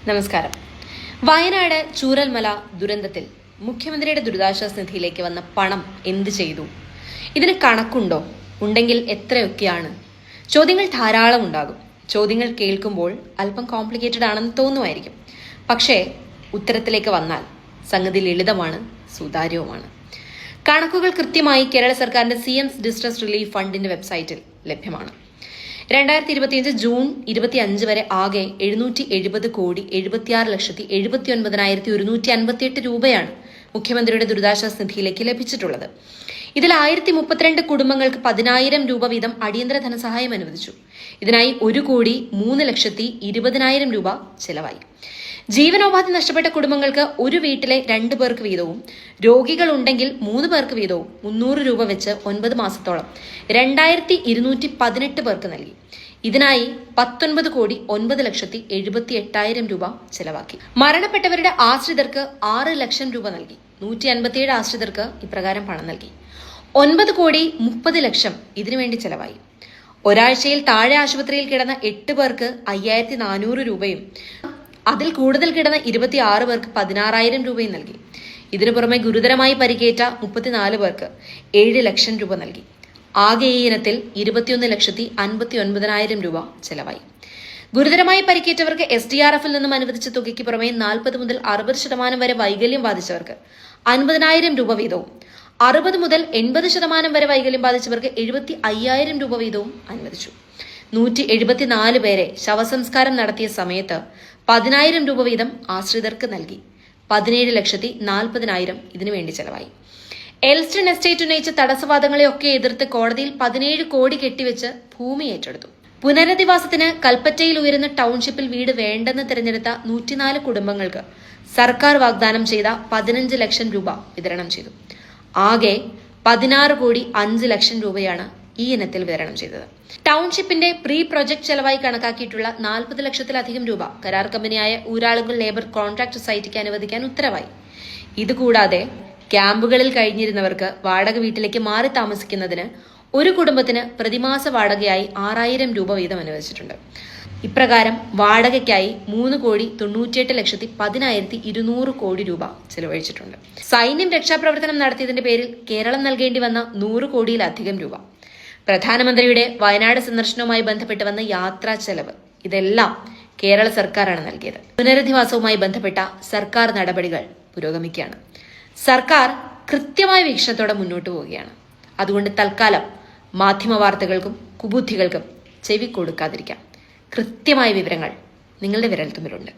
നമസ്കാരം. വയനാട് ചൂരൽമല ദുരന്തത്തിൽ മുഖ്യമന്ത്രിയുടെ ദുരിതാശ്വാസ നിധിയിലേക്ക് വന്ന പണം എന്ത് ചെയ്തു? ഇതിന് കണക്കുണ്ടോ? ഉണ്ടെങ്കിൽ എത്രയൊക്കെയാണ്? ചോദ്യങ്ങൾ ധാരാളം ഉണ്ടാകും. ചോദ്യങ്ങൾ കേൾക്കുമ്പോൾ അല്പം കോംപ്ലിക്കേറ്റഡ് ആണെന്ന് തോന്നുമായിരിക്കും. പക്ഷേ ഉത്തരത്തിലേക്ക് വന്നാൽ സംഗതി ലളിതമാണ്, സുതാര്യവുമാണ്. കണക്കുകൾ കൃത്യമായി കേരള സർക്കാരിന്റെ CM ഡിസ്ട്രസ് റിലീഫ് ഫണ്ടിന്റെ വെബ്സൈറ്റിൽ ലഭ്യമാണ്. 2025 ജൂൺ 25 വരെ ആകെ 770,76,79,158 രൂപയാണ് മുഖ്യമന്ത്രിയുടെ ദുരിതാശ്വാസ നിധിയിലേക്ക് ലഭിച്ചിട്ടുള്ളത്. ഇതിൽ 1032 കുടുംബങ്ങൾക്ക് 10,000 രൂപ വീതം അടിയന്തര ധനസഹായം അനുവദിച്ചു. ഇതിനായി 1,20,20,000 രൂപ ചെലവായി. ജീവനോപാധി നഷ്ടപ്പെട്ട കുടുംബങ്ങൾക്ക് ഒരു വീട്ടിലെ 2 പേർക്ക് വീതവും, രോഗികൾ ഉണ്ടെങ്കിൽ 3 പേർക്ക് വീതവും 300 രൂപ വെച്ച് 9 മാസത്തോളം 2,218 പേർക്ക് നൽകി. ഇതിനായി 19,09,78,000 രൂപ ചെലവാക്കി. മരണപ്പെട്ടവരുടെ ആശ്രിതർക്ക് 6 ലക്ഷം രൂപ നൽകി. 157 ആശ്രിതർക്ക് ഇപ്രകാരം പണം നൽകി. 9,30,00,000 ഇതിനുവേണ്ടി ചെലവായി. ഒരാഴ്ചയിൽ താഴെ ആശുപത്രിയിൽ കിടന്ന 8 പേർക്ക് 5,400 രൂപയും അതിൽ കൂടുതൽ കിടന്ന 26 പേർക്ക് 16,000 രൂപയും നൽകി. ഇതിനു പുറമെ ഗുരുതരമായി പരിക്കേറ്റ 34 പേർക്ക് 7 ലക്ഷം രൂപ നൽകി. ആകെ ഈ ഇനത്തിൽ 21,59,000 രൂപ ചെലവായി. ഗുരുതരമായി പരിക്കേറ്റവർക്ക് SDRFൽ നിന്നും അനുവദിച്ച തുകയ്ക്ക് പുറമെ 40 മുതൽ 60% വരെ വൈകല്യം ബാധിച്ചവർക്ക് 50,000 രൂപ വീതവും, 60 മുതൽ 80% വരെ വൈകല്യം ബാധിച്ചവർക്ക് 75,000 രൂപ വീതവും അനുവദിച്ചു. 174 പേരെ ശവസംസ്കാരം നടത്തിയ സമയത്ത് 10,000 രൂപ വീതം ആശ്രിതർക്ക് നൽകി. 17,40,000 ഇതിനുവേണ്ടി ചെലവായി. എൽസ്റ്റൺ എസ്റ്റേറ്റ് ഉന്നയിച്ച തടസ്സവാദങ്ങളെയൊക്കെ എതിർത്ത് കോടതിയിൽ 17 കോടി കെട്ടിവെച്ച് ഭൂമി ഏറ്റെടുത്തു. പുനരധിവാസത്തിന് കൽപ്പറ്റയിൽ ഉയരുന്ന ടൗൺഷിപ്പിൽ വീട് വേണ്ടെന്ന് തിരഞ്ഞെടുത്ത 104 കുടുംബങ്ങൾക്ക് സർക്കാർ വാഗ്ദാനം ചെയ്ത 15 ലക്ഷം രൂപ വിതരണം ചെയ്തു. ആകെ 16,05,00,000 രൂപയാണ് ഈ ഇനത്തിൽ വിതരണം ചെയ്തത്. ടൗൺഷിപ്പിന്റെ പ്രീ പ്രൊജക്ട് ചെലവായി കണക്കാക്കിയിട്ടുള്ള 40 ലക്ഷത്തിലധികം രൂപ കരാർ കമ്പനിയായ ഊരാളുങ്കൽ ലേബർ കോൺട്രാക്ട് സൊസൈറ്റിക്ക് അനുവദിക്കാൻ ഉത്തരവായി. ഇതുകൂടാതെ ക്യാമ്പുകളിൽ കഴിഞ്ഞിരുന്നവർക്ക് വാടക വീട്ടിലേക്ക് മാറി താമസിക്കുന്നതിന് ഒരു കുടുംബത്തിന് പ്രതിമാസ വാടകയായി 6,000 രൂപ വീതം അനുവദിച്ചിട്ടുണ്ട്. ഇപ്രകാരം വാടകയ്ക്കായി 3,98,10,200 കോടി രൂപ ചെലവഴിച്ചിട്ടുണ്ട്. സൈന്യം രക്ഷാപ്രവർത്തനം നടത്തിയതിന്റെ പേരിൽ കേരളം നൽകേണ്ടി വന്ന 100 കോടിയിലധികം രൂപ, പ്രധാനമന്ത്രിയുടെ വയനാട് സന്ദർശനവുമായി ബന്ധപ്പെട്ട് വന്ന യാത്രാ ചെലവ്, ഇതെല്ലാം കേരള സർക്കാരാണ് നൽകിയത്. പുനരധിവാസവുമായി ബന്ധപ്പെട്ട സർക്കാർ നടപടികൾ പുരോഗമിക്കുകയാണ്. സർക്കാർ കൃത്യമായ വീക്ഷണത്തോടെ മുന്നോട്ട് പോവുകയാണ്. അതുകൊണ്ട് തൽക്കാലം മാധ്യമ വാർത്തകൾക്കും കുബുദ്ധികൾക്കും ചെവി കൊടുക്കാതിരിക്കാം. കൃത്യമായ വിവരങ്ങൾ നിങ്ങളുടെ വിരൽത്തുമ്പിലുണ്ട്.